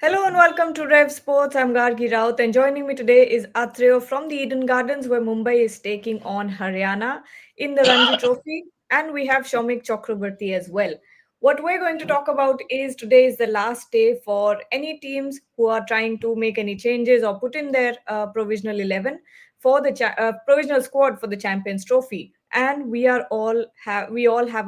Hello and welcome to Rev Sports. I'm Gargi Raut, and joining me today is Atreo from the Eden Gardens, where Mumbai is taking on Haryana in the Ranji Trophy, and we have Shomik Chakrabarty as well. What we're going to talk about is today is the last day for any teams who are trying to make any changes or put in their provisional 11 for the provisional squad for the Champions Trophy. And we all have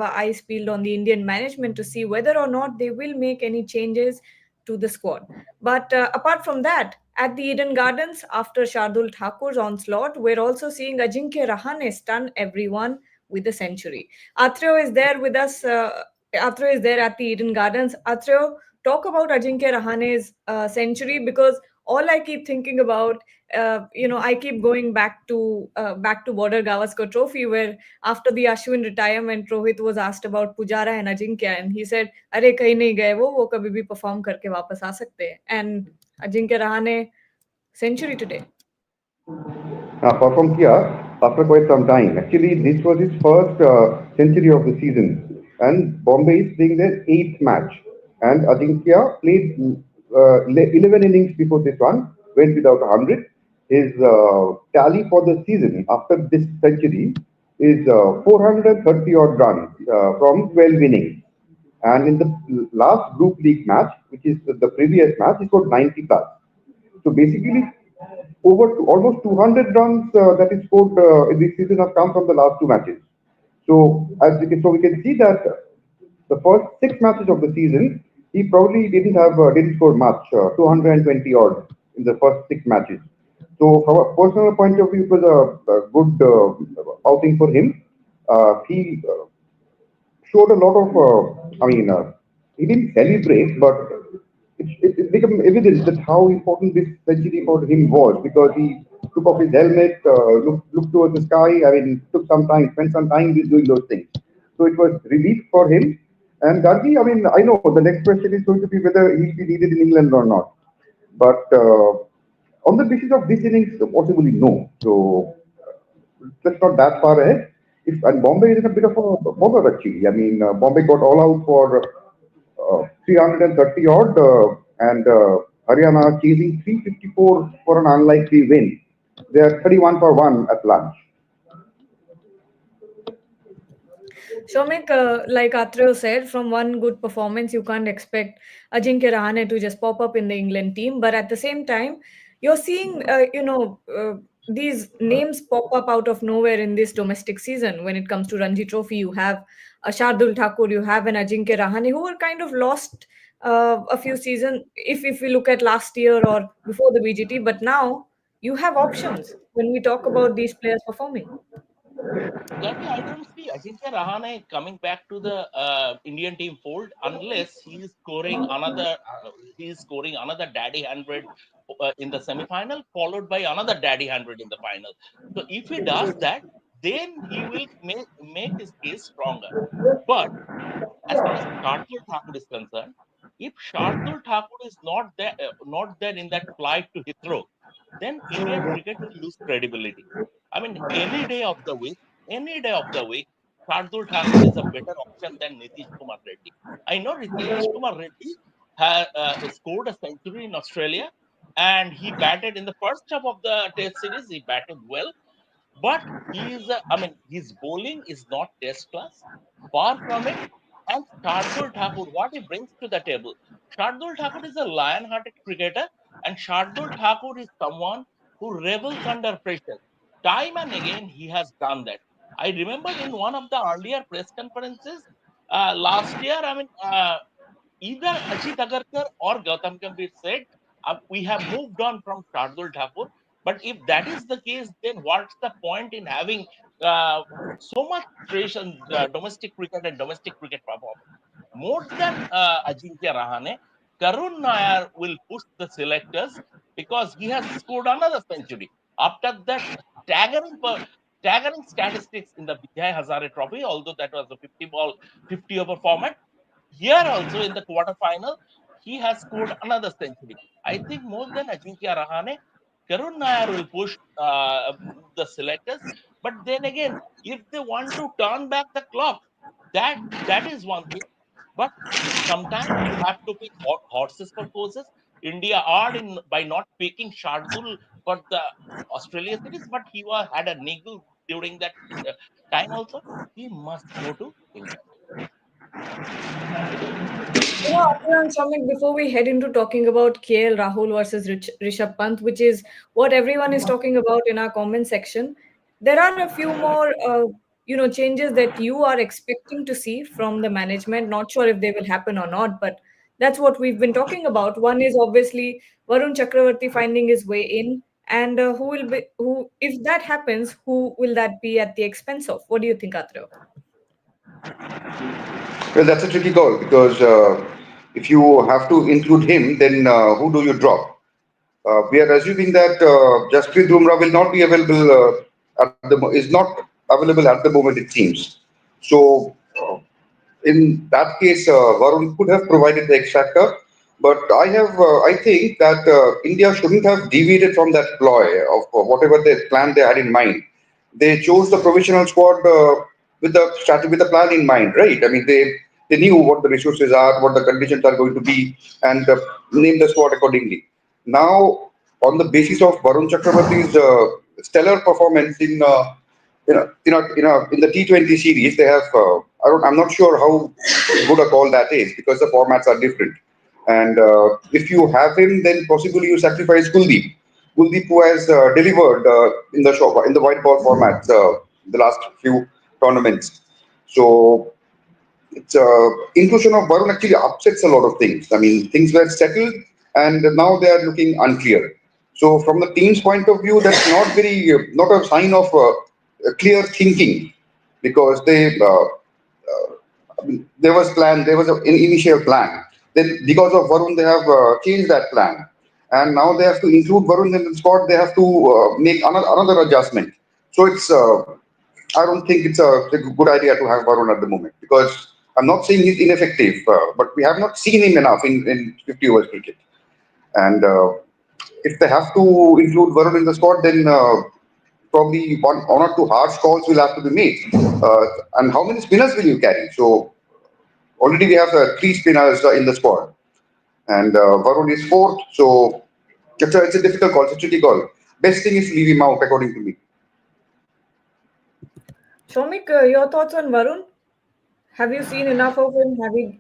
our eyes peeled on the Indian management to see whether or not they will make any changes to the squad. But apart from that, at the Eden Gardens, after Shardul Thakur's onslaught, we're also seeing Ajinkya Rahane stun everyone with a century. Atreo is there with us. Atreo is there at the Eden Gardens. Atreo, talk about Ajinkya Rahane's century because all I keep thinking about, I keep going back to Border Gavaskar Trophy where after the Ashwin retirement, Rohit was asked about Pujara and Ajinkya, and he said, "अरे कहीं नहीं गए वो कभी भी perform करके वापस आ सकते हैं." And Ajinkya Rahane century today. Performed here after quite some time. Actually, this was his first century of the season, and Bombay is playing their eighth match. And Ajinkya played 11 innings before this one, went without 100. His tally for the season after this century is 430 odd runs from 12 innings. And in the last group league match, which is the previous match, he scored 90 plus. So basically, almost 200 runs that he scored in this season have come from the last two matches. So we can see that the first six matches of the season, he probably didn't score much, 220 odd in the first six matches. So from a personal point of view, it was a good outing for him. He showed a lot of, he didn't celebrate, but it became evident that how important this century for him was because he took off his helmet, looked towards the sky. I mean, took some time, spent some time with doing those things. So it was relief for him. And Gargi, I mean, I know the next question is going to be whether he'll be needed in England or not. But on the basis of this innings, possibly no. So that's not that far ahead. And Bombay is in a bit of a bother actually. I mean, Bombay got all out for 330 odd, and Haryana chasing 354 for an unlikely win. They are 31 for 1 at lunch. Shomik, like Atreo said, from one good performance, you can't expect Ajinkya Rahane to just pop up in the England team. But at the same time, you're seeing, these names pop up out of nowhere in this domestic season. When it comes to Ranji Trophy, you have a Shardul Thakur, you have an Ajinkya Rahane who were kind of lost a few seasons, if we look at last year or before the BGT. But now you have options when we talk about these players performing. Gandhi, I don't see Ajinkya Rahane coming back to the Indian team fold unless he is scoring another daddy 100 in the semi-final, followed by another daddy 100 in the final. So if he does that, then he will make his case stronger. But as far as Shardul Thakur is concerned, if Shardul Thakur is not there in that flight to Heathrow, then Indian cricket will lose credibility. I mean, any day of the week, Shardul Thakur is a better option than Nitish Kumar Reddy. I know Nitish Kumar Reddy scored a century in Australia, and he batted in the first half of the Test series. He batted well, but his bowling is not Test class. Far from it. And Shardul Thakur, what he brings to the table. Shardul Thakur is a lion-hearted cricketer, and Shardul Thakur is someone who rebels under pressure. Time and again, he has done that. I remember in one of the earlier press conferences last year, either Ajit Agarkar or Gautam Gambhir said, we have moved on from Shardul Thakur. But if that is the case, then what's the point in having uh, so much stress on domestic cricket and domestic cricket performance? More than Ajinkya Rahane, Karun Nair will push the selectors because he has scored another century. After that staggering statistics in the Vijay Hazare Trophy, although that was a 50 over format, here also in the quarterfinal, he has scored another century. I think more than Ajinkya Rahane, Karun Nair will push the selectors. But then again, if they want to turn back the clock, that is one thing. But sometimes you have to pick horses for courses. India are in by not picking Shardul for the Australia series, but he had a niggle during that uh, time also. He must go to England. Akhil and Shamik, before we head into talking about KL Rahul versus Rishabh Pant, which is what everyone is talking about in our comment section, there are a few more, changes that you are expecting to see from the management. Not sure if they will happen or not, but that's what we've been talking about. One is obviously Varun Chakravarthy finding his way in, and if that happens, who will that be at the expense of? What do you think, Atra? Well, that's a tricky call because if you have to include him, then who do you drop? We are assuming that Jasprit Bumrah will not be available is not available at the moment. It seems so. In that case, Varun could have provided the X factor, but I think that India shouldn't have deviated from that ploy of whatever they plan they had in mind. They chose the provisional squad with the strategy, with the plan in mind, right? I mean, they knew what the resources are, what the conditions are going to be, and named the squad accordingly. Now, on the basis of Varun Chakravarty's stellar performance in the T20 series, they have. I'm not sure how good a call that is because the formats are different. And if you have him, then possibly you sacrifice Kuldeep. Kuldeep, who has delivered in the white ball formats the last few tournaments. So it's inclusion of Varun actually upsets a lot of things. I mean, things were settled and now they are looking unclear. So from the team's point of view, that's not a sign of clear thinking because there was an initial plan. Then because of Varun, they have changed that plan. And now they have to include Varun in the squad. They have to make another adjustment. So I don't think it's a good idea to have Varun at the moment because I'm not saying he's ineffective, but we have not seen him enough in 50 overs cricket. And if they have to include Varun in the squad, then probably one or two harsh calls will have to be made. And how many spinners will you carry? So already we have three spinners in the squad, and Varun is fourth. So it's a difficult call. It's a tricky call. Best thing is to leave him out, according to me. Shomik, your thoughts on Varun? Have you seen enough of him?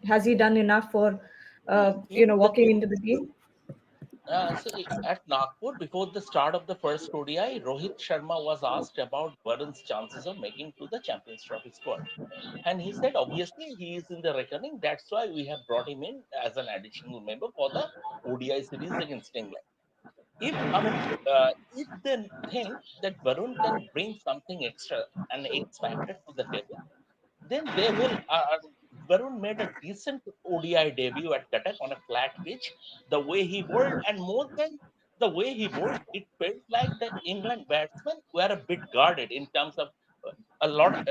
Has he done enough for In the walking into the team? See, at Nagpur, before the start of the first ODI, Rohit Sharma was asked about Varun's chances of making to the Champions Trophy squad. And he said, obviously, he is in the reckoning. That's why we have brought him in as an additional member for the ODI series against England. If they think that Varun can bring something extra, an X factor to the table, then they will. Varun made a decent ODI debut at Cuttack on a flat pitch. The way he bowled, and more than the way he bowled, it felt like the England batsmen were a bit guarded in terms of a lot.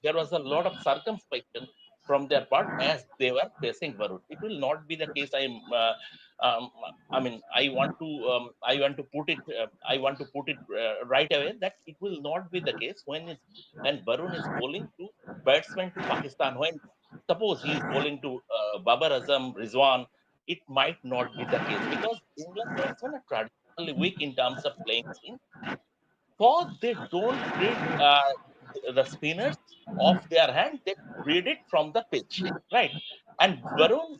There was a lot of circumspection from their part as they were facing Varun. It will not be the case. Um, I want to put it. I want to put it right away that it will not be the case when Varun is bowling to batsmen to Pakistan. When suppose he is bowling to Babar Azam, Rizwan, it might not be the case because England batsmen are traditionally weak in terms of playing spin. For they don't read the spinners off their hand; they read it from the pitch, right? And Varun,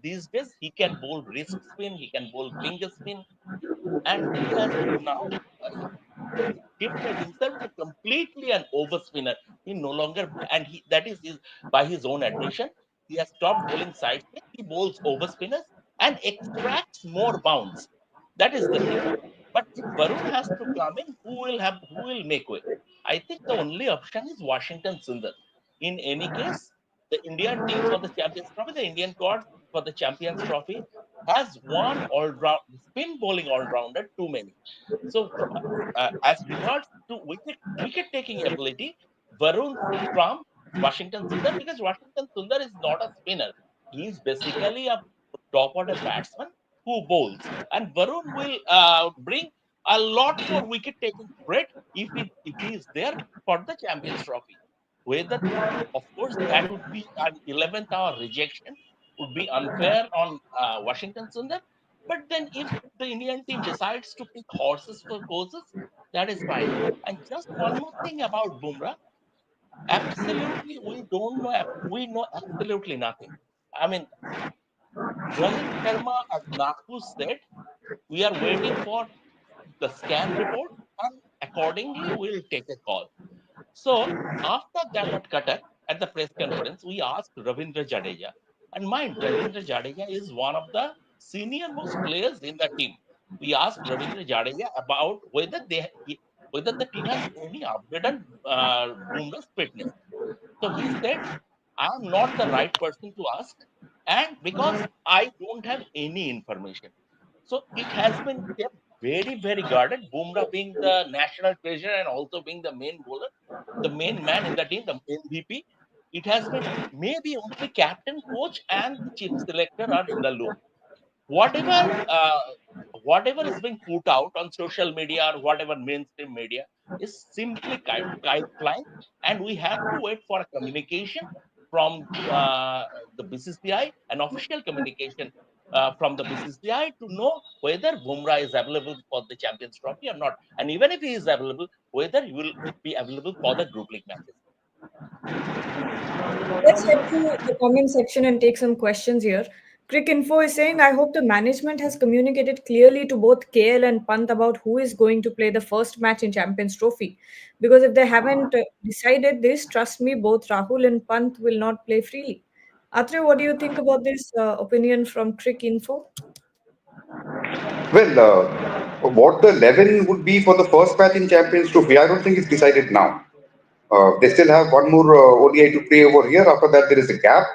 these days, he can bowl wrist spin, he can bowl finger spin, and he has now shifted himself to completely an over spinner. He no longer, and he that is his by his own admission, he has stopped bowling side spin. He bowls over spinners and extracts more bounds. That is the thing. But if Varun has to come in, who will make way? I think the only option is Washington Sundar. In any case, the Indian team for the Champions Trophy, the Indian squad for the Champions Trophy has one all round spin bowling all rounder too many. So, as regards to wicket taking ability, Varun Trump Washington Sundar because Washington Sundar is not a spinner. He is basically a top order batsman who bowls, and Varun will bring a lot more wicket taking threat if he is there for the Champions Trophy. Whether, of course, that would be an 11th hour rejection would be unfair on Washington Sundar, But then if the Indian team decides to pick horses for courses, that is fine. And just one more thing about Bumrah, absolutely we don't know, we know absolutely nothing. I mean, Rohit Sharma at Nagpur said we are waiting for the scan report and accordingly we'll take a call. So after that at Qatar, at the press conference, we asked Ravindra Jadeja. And mind, Ravindra Jadeja is one of the senior most players in the team. We asked Ravindra Jadeja about whether the team has any update on Bumrah's fitness. So he said, I'm not the right person to ask, and because I don't have any information. So it has been kept very, very guarded. Bumrah being the national treasure and also being the main bowler, the main man in the team, the MVP. It has been maybe only captain, coach, and the chief selector are in the loop. Whatever uh, whatever is being put out on social media or whatever mainstream media is simply kite flying, and we have to wait for a communication from the BCCI, an official communication from the BCCI to know whether Bumrah is available for the Champions Trophy or not, and even if he is available, whether he will be available for the group league matches. Let's head to the comment section and take some questions here. Crick Info is saying, I hope the management has communicated clearly to both KL and Pant about who is going to play the first match in Champions Trophy. Because if they haven't decided this, trust me, both Rahul and Pant will not play freely. Atre, what do you think about this opinion from Crick Info? Well, what the 11 would be for the first match in Champions Trophy, I don't think it's decided now. They still have one more ODI to play over here. After that, there is a gap.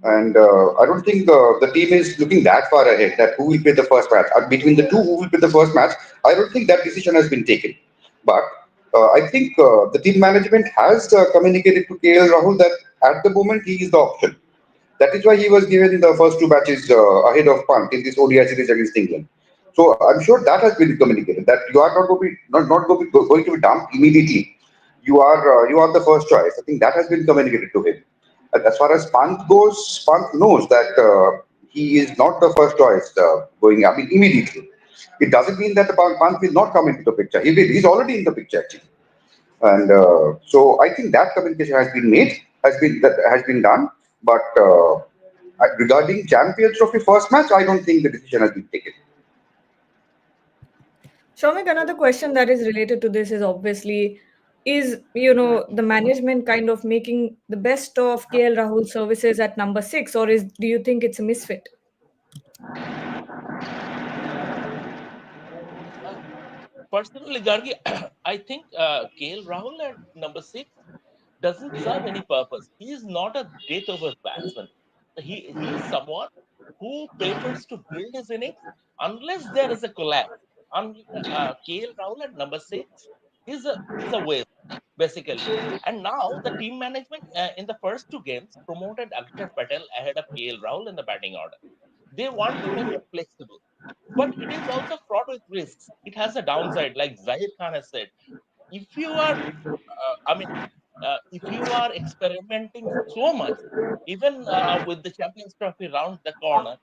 And I don't think the team is looking that far ahead that who will play the first match. Between the two, who will play the first match, I don't think that decision has been taken. But I think the team management has communicated to KL Rahul that at the moment he is the option. That is why he was given the first two matches ahead of Pant in this ODI series against England. So I'm sure that has been communicated that you are not going to be going to be dumped immediately. You are the first choice. I think that has been communicated to him. As far as Pant goes, Pant knows that he is not the first choice going. I mean, immediately. It doesn't mean that the Pant will not come into the picture. He will. He's already in the picture actually. And so I think that communication has been made, has been done. But regarding Champions Trophy first match, I don't think the decision has been taken. Shomik, another question that is related to this is obviously, is the management kind of making the best of KL Rahul services at number six, or do you think it's a misfit? Uh, Personally, Gargi, I think KL Rahul at number six doesn't serve any purpose. He is not a death over batsman. He is someone who prefers to build his innings unless there is a collapse. KL Rahul at number six is a waste basically. And now the team management in the first two games promoted Akshar Patel ahead of KL Rahul in the batting order. They want to make him flexible, but it is also fraught with risks. It has a downside, like Zahir Khan has said. If you are I mean, if you are experimenting so much, even with the Champions Trophy round the corner,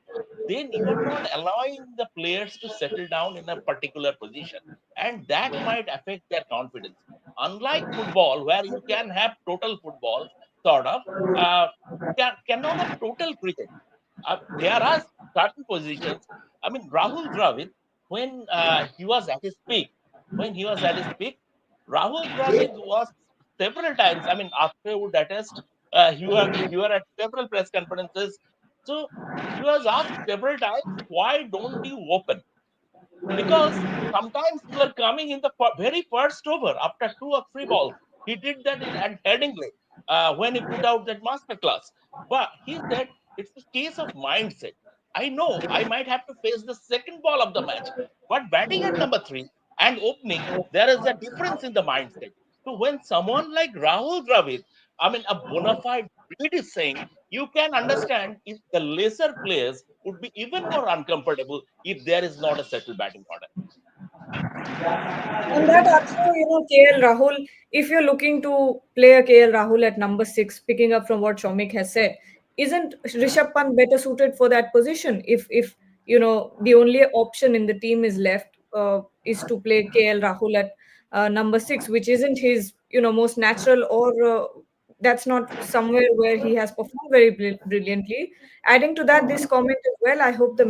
then you are not allowing the players to settle down in a particular position, and that might affect their confidence. Unlike football, where you can have total football, sort of, cannot have total cricket. There are certain positions. I mean, Rahul Dravid, when he was at his peak, when he was at his peak, Rahul Dravid was several times. I mean, after would attest, you were at several press conferences. So he was asked several times, why don't you open? Because sometimes you are coming in the very first over after two or three balls. He did that at Headingley when he put out that masterclass. But he said it's a case of mindset. I know I might have to face the second ball of the match, but batting at number three and opening, there is a difference in the mindset. So when someone like Rahul Dravid, I mean, a bona fide breed is saying, you can understand if the lesser players would be even more uncomfortable if there is not a settled batting order. And that also, KL Rahul, if you're looking to play a KL Rahul at number six, picking up from what Shomik has said, isn't Rishabh Pant better suited for that position? If the only option in the team is left is to play KL Rahul at number 6, which isn't his most natural, or that's not somewhere where he has performed very brilliantly. Adding to that, this comment as well, I hope the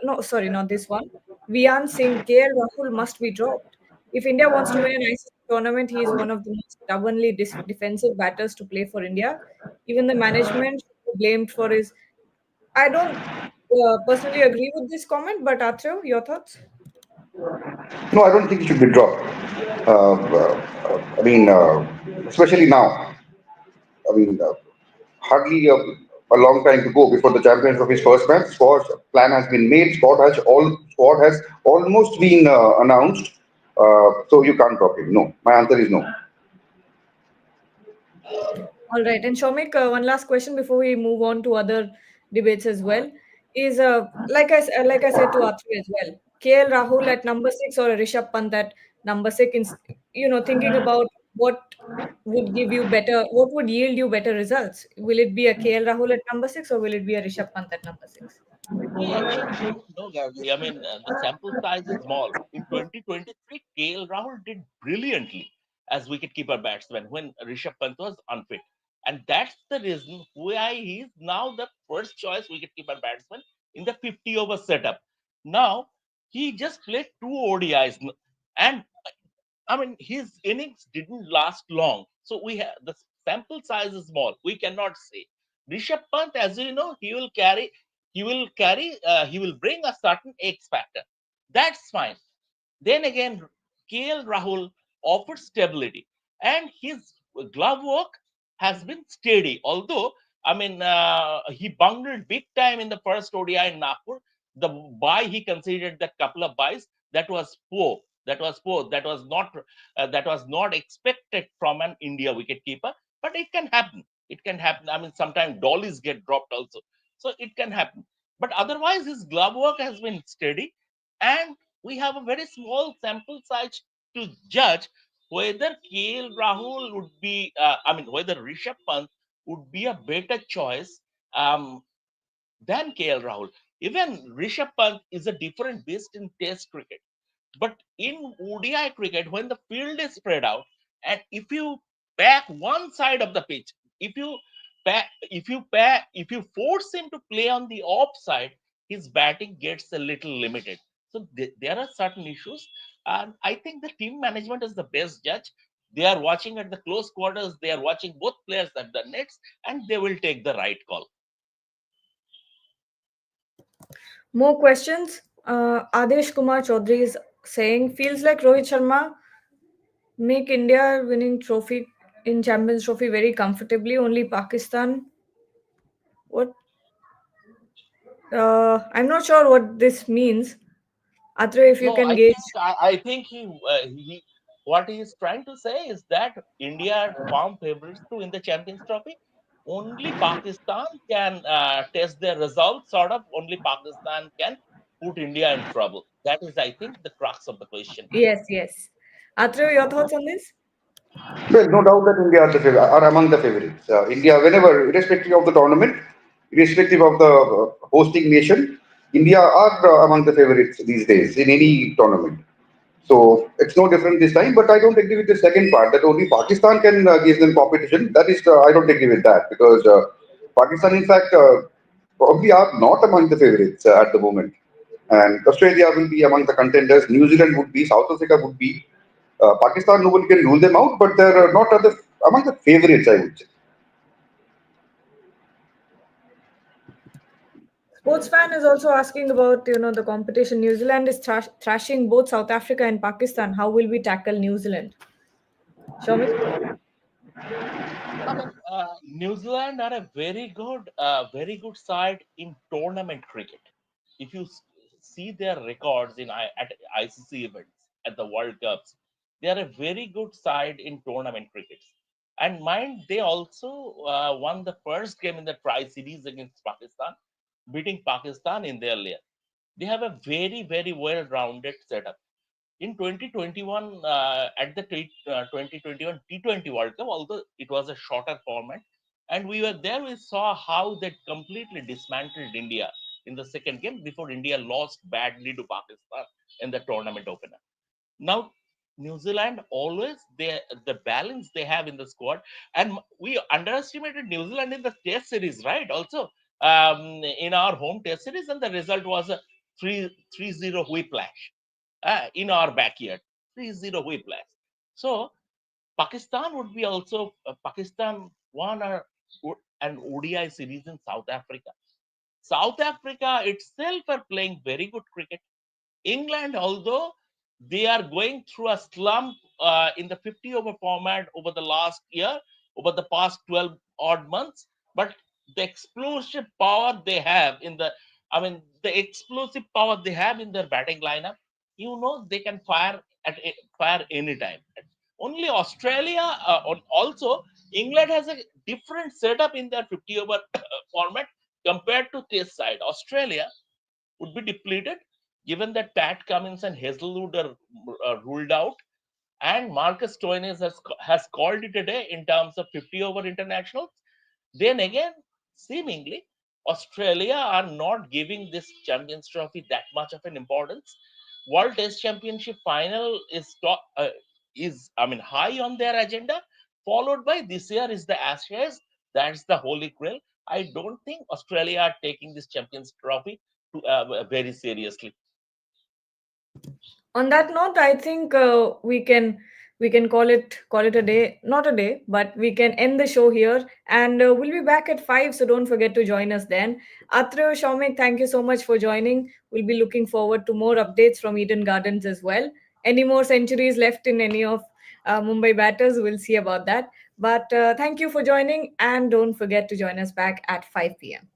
no, sorry, not this one. Vian Singh, KL Rahul must be dropped. If India wants to win an ICC tournament, he is one of the most stubbornly defensive batters to play for India. Even the management should be blamed for his. I don't personally agree with this comment, but Atrev, your thoughts? No, I don't think it should be dropped. I mean, especially now. I mean, hardly a long time to go before the Champions Trophy's first match. Squad plan has been made. Squad has almost been announced. So you can't drop him. No, my answer is no. All right. And Shomik, one last question before we move on to other debates as well is like I said to Atrev as well. KL Rahul at number 6 or Rishabh Pant at number 6, thinking about what would yield you better results. Will it be a KL Rahul at number 6, or will it be a Rishabh Pant at number 6? We actually don't know, Gary. I mean, the sample size is small. In 2023, KL Rahul did brilliantly as wicketkeeper batsman when Rishabh Pant was unfit. And that's the reason why he's now the first choice wicketkeeper batsman in the 50 over setup. Now, he just played two ODIs. And I mean, his innings didn't last long. So we have the sample size is small. We cannot say. Rishabh Pant, as you know, he will bring a certain X factor. That's fine. Then again, KL Rahul offered stability, and his glove work has been steady. Although, I mean, he bungled big time in the first ODI in Nagpur. The buy he considered, that couple of buys, that was poor. That was poor. That was not expected from an India wicketkeeper. But it can happen. It can happen. I mean, sometimes dollies get dropped also, so it can happen. But otherwise, his glove work has been steady, and we have a very small sample size to judge whether KL Rahul would be, whether Rishabh Pant would be a better choice um, than KL Rahul. Even Rishabh Pant is a different beast in Test cricket. But in ODI cricket, when the field is spread out, and if you pack one side of the pitch, if you if you force him to play on the off side, his batting gets a little limited. So there are certain issues, and I think the team management is the best judge. They are watching at the close quarters. They are watching both players at the nets, and they will take the right call. More questions. Adesh Kumar Chaudhary is saying, feels like Rohit Sharma make India winning trophy in Champions Trophy very comfortably. Only Pakistan. What? I'm not sure what this means. Atre, if you No, can gauge. I think he what he is trying to say is that India are firm favorites to win the Champions Trophy. Only Pakistan can test their results. Sort of, only Pakistan can put India in trouble. That is, I think, the crux of the question. Yes, yes. Atre, your thoughts on this? Well, no doubt that India are among the favorites. India, whenever, irrespective of the tournament, irrespective of the hosting nation, India are among the favorites these days in any tournament. So it's no different this time. But I don't agree with the second part that only Pakistan can give them competition. That is, I don't agree with that because Pakistan, in fact, probably are not among the favorites at the moment. And Australia will be among the contenders. New Zealand would be. South Africa would be. Pakistan, nobody can rule them out, but they're not other, among the favorites, I would say. Sports fan is also asking about the competition. New Zealand is thrashing both South Africa and Pakistan. How will we tackle New Zealand? Shomik? I mean, New Zealand are a very good side in tournament cricket. If you see their records at ICC events, at the World Cups, they are a very good side in tournament crickets. And mind, they also won the first game in the Tri Series against Pakistan, beating Pakistan in their lair. They have a very well-rounded setup in 2021 at the 2021 T20 World Cup, although it was a shorter format, and we were there, we saw how they completely dismantled India. in the second game before India lost badly to Pakistan in the tournament opener. Now, New Zealand always the balance they have in the squad, and we underestimated New Zealand in the Test series, right? Also, in our home Test series, and the result was a 3-0 whiplash in our backyard, 3-0 whiplash. So Pakistan would be also Pakistan won an ODI series in South Africa. South Africa itself are playing very good cricket. England, although they are going through a slump in the 50 over format over the last year, over the past 12 odd months, but the explosive power they have in the explosive power they have in their batting lineup, they can fire anytime. Only Australia, also England has a different setup in their 50 over format compared to this side. Australia would be depleted given that Pat Cummins and Hazelwood are ruled out, and Marcus Stoinis has called it a day in terms of 50 over internationals. Then again, seemingly, Australia are not giving this Champions Trophy that much of an importance. World Test Championship final is high on their agenda, followed by this year is the Ashes. That's the holy grail. I don't think Australia are taking this Champions Trophy very seriously. On that note, I think we can call it a day, not a day, but we can end the show here, and we'll be back at 5, so don't forget to join us then. Atreya, Shaumik, thank you so much for joining. We'll be looking forward to more updates from Eden Gardens as well. Any more centuries left in any of Mumbai batters, we'll see about that. But thank you for joining, and don't forget to join us back at 5 p.m.